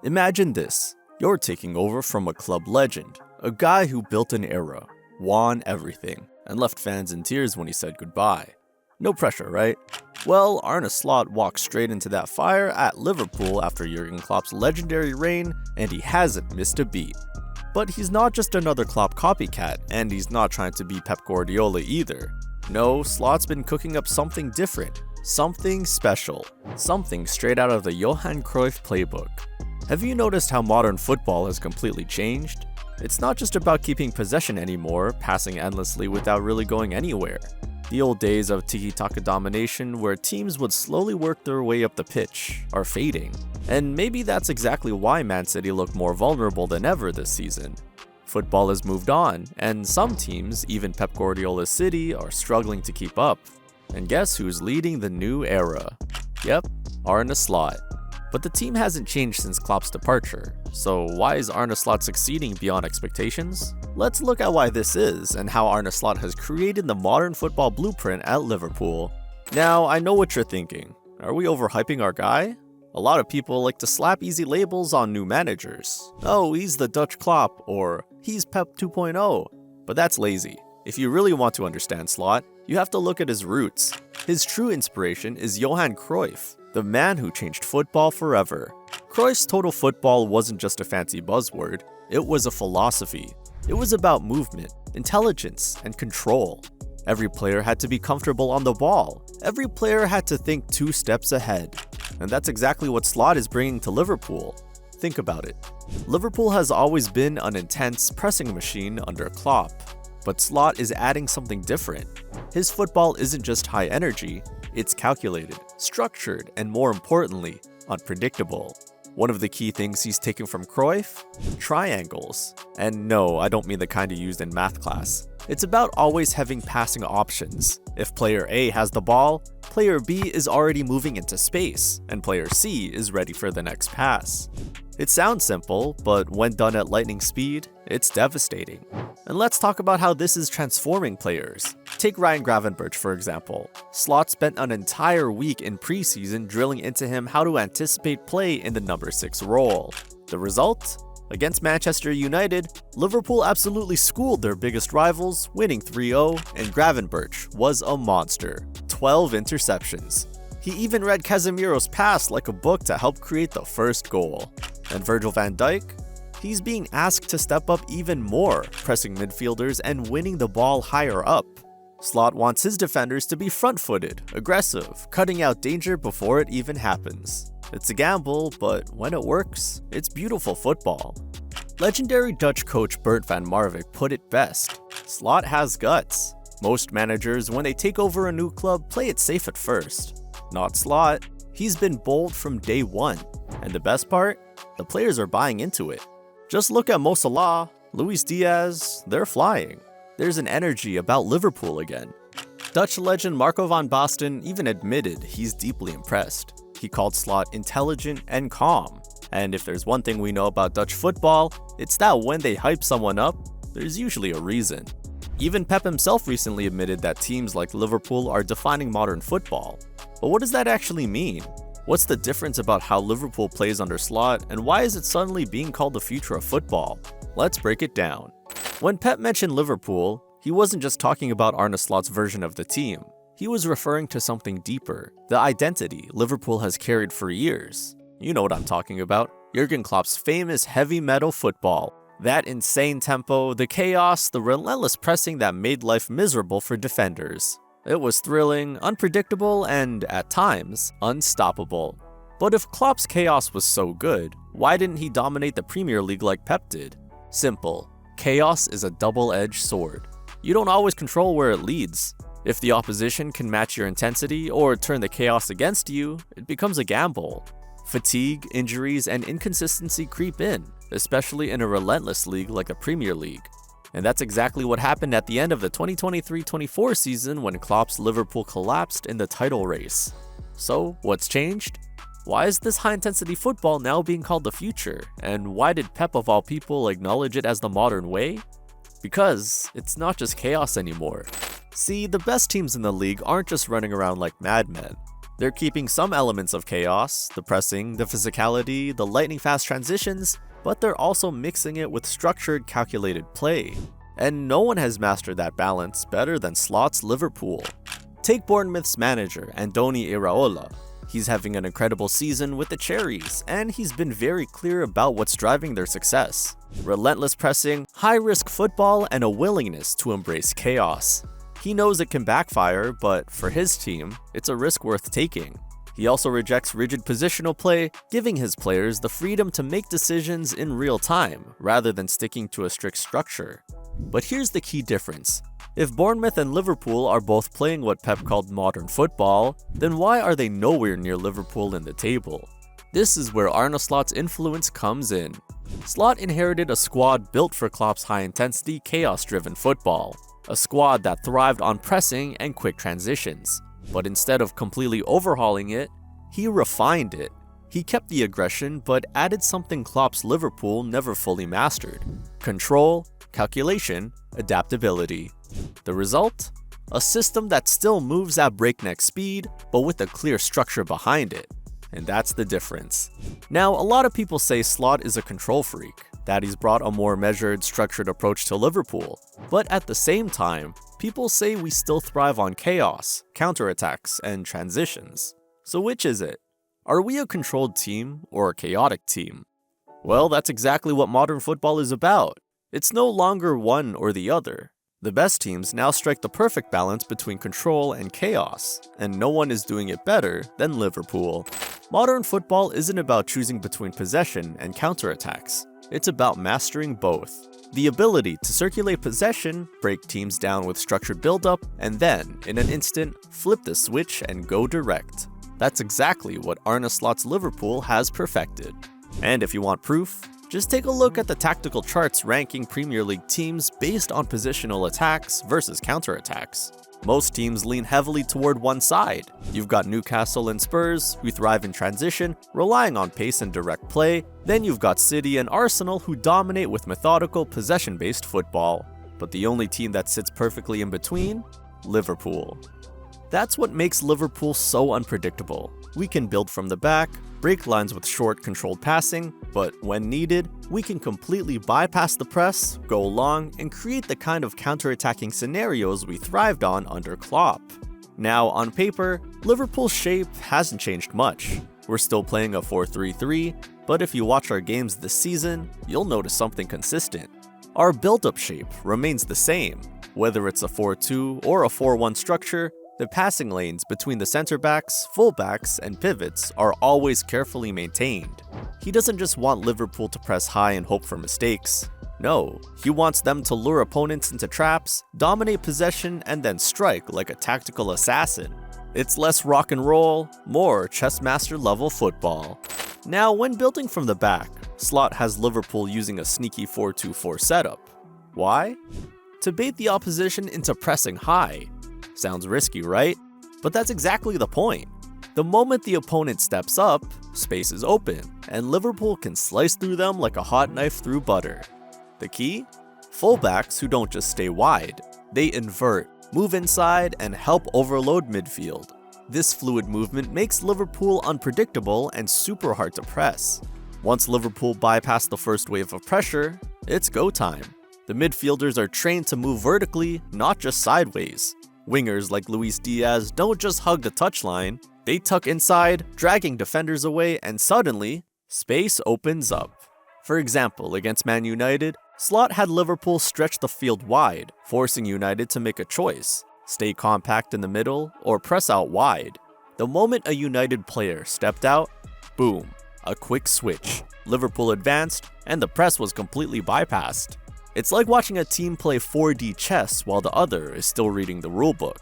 Imagine this, you're taking over from a club legend, a guy who built an era, won everything, and left fans in tears when he said goodbye. No pressure, right? Well, Arne Slot walked straight into that fire at Liverpool after Jürgen Klopp's legendary reign, and he hasn't missed a beat. But he's not just another Klopp copycat, and he's not trying to be Pep Guardiola either. No, Slot's been cooking up something different, something special, something straight out of the Johan Cruyff playbook. Have you noticed how modern football has completely changed? It's not just about keeping possession anymore, passing endlessly without really going anywhere. The old days of tiki-taka domination, where teams would slowly work their way up the pitch, are fading. And maybe that's exactly why Man City look more vulnerable than ever this season. Football has moved on, and some teams, even Pep Guardiola's City, are struggling to keep up. And guess who's leading the new era? Yep, Arne Slot. But the team hasn't changed since Klopp's departure, so why is Arne Slot succeeding beyond expectations? Let's look at why this is, and how Arne Slot has created the modern football blueprint at Liverpool. Now, I know what you're thinking. Are we overhyping our guy? A lot of people like to slap easy labels on new managers. Oh, he's the Dutch Klopp, or he's Pep 2.0. But that's lazy. If you really want to understand Slot, you have to look at his roots. His true inspiration is Johan Cruyff, the man who changed football forever. Cruyff's total football wasn't just a fancy buzzword, it was a philosophy. It was about movement, intelligence, and control. Every player had to be comfortable on the ball. Every player had to think 2 steps ahead. And that's exactly what Slot is bringing to Liverpool. Think about it. Liverpool has always been an intense pressing machine under Klopp, but Slot is adding something different. His football isn't just high energy, it's calculated, structured, and more importantly, unpredictable. One of the key things he's taken from Cruyff? Triangles. And no, I don't mean the kind you used in math class. It's about always having passing options. If player A has the ball, player B is already moving into space, and player C is ready for the next pass. It sounds simple, but when done at lightning speed, it's devastating. And let's talk about how this is transforming players. Take Ryan Gravenberch for example. Slot spent an entire week in preseason drilling into him how to anticipate play in the number 6 role. The result? Against Manchester United, Liverpool absolutely schooled their biggest rivals, winning 3-0, and Gravenberch was a monster. 12 interceptions. He even read Casemiro's pass like a book to help create the first goal. And Virgil van Dijk? He's being asked to step up even more, pressing midfielders and winning the ball higher up. Slot wants his defenders to be front-footed, aggressive, cutting out danger before it even happens. It's a gamble, but when it works, it's beautiful football. Legendary Dutch coach Bert van Marwijk put it best. Slot has guts. Most managers, when they take over a new club, play it safe at first. Not Slot. He's been bold from day one. And the best part? The players are buying into it. Just look at Mo Salah, Luis Díaz, they're flying. There's an energy about Liverpool again. Dutch legend Marco van Basten even admitted he's deeply impressed. He called Slot intelligent and calm. And if there's one thing we know about Dutch football, it's that when they hype someone up, there's usually a reason. Even Pep himself recently admitted that teams like Liverpool are defining modern football. But what does that actually mean? What's the difference about how Liverpool plays under Slot, and why is it suddenly being called the future of football? Let's break it down. When Pep mentioned Liverpool, he wasn't just talking about Arne Slot's version of the team. He was referring to something deeper, the identity Liverpool has carried for years. You know what I'm talking about. Jürgen Klopp's famous heavy metal football. That insane tempo, the chaos, the relentless pressing that made life miserable for defenders. It was thrilling, unpredictable, and, at times, unstoppable. But if Klopp's chaos was so good, why didn't he dominate the Premier League like Pep did? Simple. Chaos is a double-edged sword. You don't always control where it leads. If the opposition can match your intensity or turn the chaos against you, it becomes a gamble. Fatigue, injuries, and inconsistency creep in, especially in a relentless league like the Premier League. And that's exactly what happened at the end of the 2023-24 season when Klopp's Liverpool collapsed in the title race. So, what's changed? Why is this high-intensity football now being called the future? And why did Pep of all people acknowledge it as the modern way? Because it's not just chaos anymore. See, the best teams in the league aren't just running around like madmen. They're keeping some elements of chaos, the pressing, the physicality, the lightning-fast transitions, but they're also mixing it with structured, calculated play. And no one has mastered that balance better than Slot's Liverpool. Take Bournemouth's manager, Andoni Iraola. He's having an incredible season with the Cherries, and he's been very clear about what's driving their success. Relentless pressing, high-risk football, and a willingness to embrace chaos. He knows it can backfire, but for his team, it's a risk worth taking. He also rejects rigid positional play, giving his players the freedom to make decisions in real time, rather than sticking to a strict structure. But here's the key difference. If Bournemouth and Liverpool are both playing what Pep called modern football, then why are they nowhere near Liverpool in the table? This is where Arne Slot's influence comes in. Slot inherited a squad built for Klopp's high-intensity, chaos-driven football. A squad that thrived on pressing and quick transitions. But instead of completely overhauling it, he refined it. He kept the aggression, but added something Klopp's Liverpool never fully mastered: control, calculation, adaptability. The result? A system that still moves at breakneck speed, but with a clear structure behind it. And that's the difference. Now, a lot of people say Slot is a control freak, that he's brought a more measured, structured approach to Liverpool. But at the same time, people say we still thrive on chaos, counterattacks, and transitions. So which is it? Are we a controlled team or a chaotic team? Well, that's exactly what modern football is about. It's no longer one or the other. The best teams now strike the perfect balance between control and chaos, and no one is doing it better than Liverpool. Modern football isn't about choosing between possession and counterattacks. It's about mastering both. The ability to circulate possession, break teams down with structured build-up, and then, in an instant, flip the switch and go direct. That's exactly what Arne Slot's Liverpool has perfected. And if you want proof, just take a look at the tactical charts ranking Premier League teams based on positional attacks versus counterattacks. Most teams lean heavily toward one side. You've got Newcastle and Spurs, who thrive in transition, relying on pace and direct play. Then you've got City and Arsenal, who dominate with methodical, possession-based football. But the only team that sits perfectly in between? Liverpool. That's what makes Liverpool so unpredictable. We can build from the back, break lines with short, controlled passing, but when needed, we can completely bypass the press, go long, and create the kind of counter-attacking scenarios we thrived on under Klopp. Now, on paper, Liverpool's shape hasn't changed much. We're still playing a 4-3-3, but if you watch our games this season, you'll notice something consistent. Our build-up shape remains the same. Whether it's a 4-2 or a 4-1 structure, the passing lanes between the center backs, fullbacks, and pivots are always carefully maintained. He doesn't just want Liverpool to press high and hope for mistakes. No, he wants them to lure opponents into traps, dominate possession, and then strike like a tactical assassin. It's less rock and roll, more chessmaster level football. Now, when building from the back, Slot has Liverpool using a sneaky 4-2-4 setup. Why? To bait the opposition into pressing high. Sounds risky, right? But that's exactly the point. The moment the opponent steps up, space is open, and Liverpool can slice through them like a hot knife through butter. The key? Fullbacks who don't just stay wide. They invert, move inside, and help overload midfield. This fluid movement makes Liverpool unpredictable and super hard to press. Once Liverpool bypass the first wave of pressure, it's go time. The midfielders are trained to move vertically, not just sideways. Wingers like Díaz don't just hug the touchline, they tuck inside, dragging defenders away, and suddenly, space opens up. For example, against Man United, Slot had Liverpool stretch the field wide, forcing United to make a choice: stay compact in the middle or press out wide. The moment a United player stepped out, boom, a quick switch. Liverpool advanced, and the press was completely bypassed. It's like watching a team play 4D chess while the other is still reading the rulebook.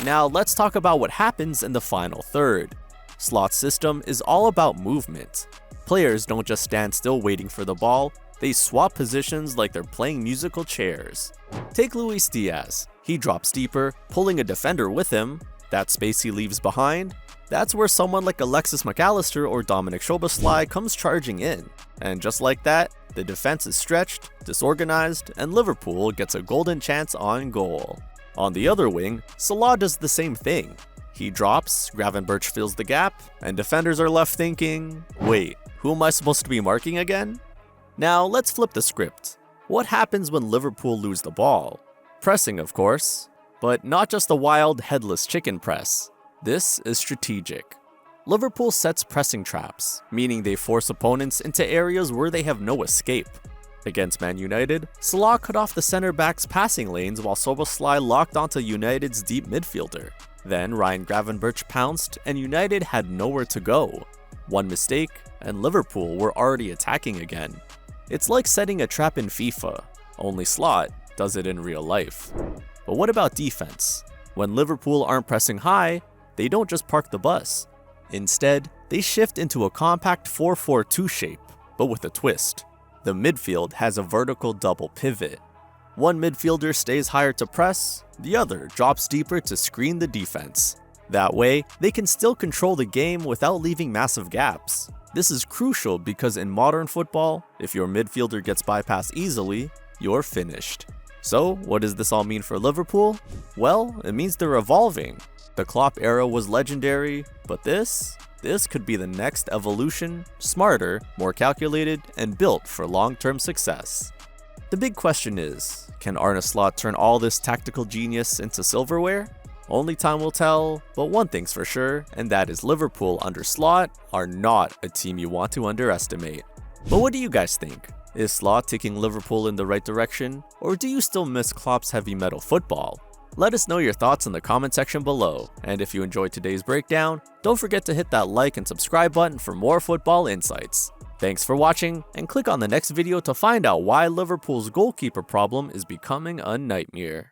Now let's talk about what happens in the final third. Slot's system is all about movement. Players don't just stand still waiting for the ball, they swap positions like they're playing musical chairs. Take Díaz. He drops deeper, pulling a defender with him. That space he leaves behind, that's where someone like Alexis McAllister or Dominic Szoboszlai comes charging in. And just like that, the defense is stretched, disorganized, and Liverpool gets a golden chance on goal. On the other wing, Salah does the same thing. He drops, Gravenberch fills the gap, and defenders are left thinking, wait, who am I supposed to be marking again? Now let's flip the script. What happens when Liverpool lose the ball? Pressing, of course, but not just the wild headless chicken press. This is strategic. Liverpool sets pressing traps, meaning they force opponents into areas where they have no escape. Against Man United, Salah cut off the center back's passing lanes while Szoboszlai locked onto United's deep midfielder. Then Ryan Gravenberch pounced and United had nowhere to go. One mistake, and Liverpool were already attacking again. It's like setting a trap in FIFA, only Slot does it in real life. But what about defense? When Liverpool aren't pressing high, they don't just park the bus. Instead, they shift into a compact 4-4-2 shape, but with a twist. The midfield has a vertical double pivot. One midfielder stays higher to press, the other drops deeper to screen the defense. That way, they can still control the game without leaving massive gaps. This is crucial because in modern football, if your midfielder gets bypassed easily, you're finished. So, what does this all mean for Liverpool? Well, it means they're evolving. The Klopp era was legendary, but this could be the next evolution, smarter, more calculated, and built for long-term success. The big question is, can Arne Slot turn all this tactical genius into silverware? Only time will tell, but one thing's for sure, and that is Liverpool under Slot are not a team you want to underestimate. But what do you guys think? Is Slot taking Liverpool in the right direction, or do you still miss Klopp's heavy metal football? Let us know your thoughts in the comment section below, and if you enjoyed today's breakdown, don't forget to hit that like and subscribe button for more football insights. Thanks for watching, and click on the next video to find out why Liverpool's goalkeeper problem is becoming a nightmare.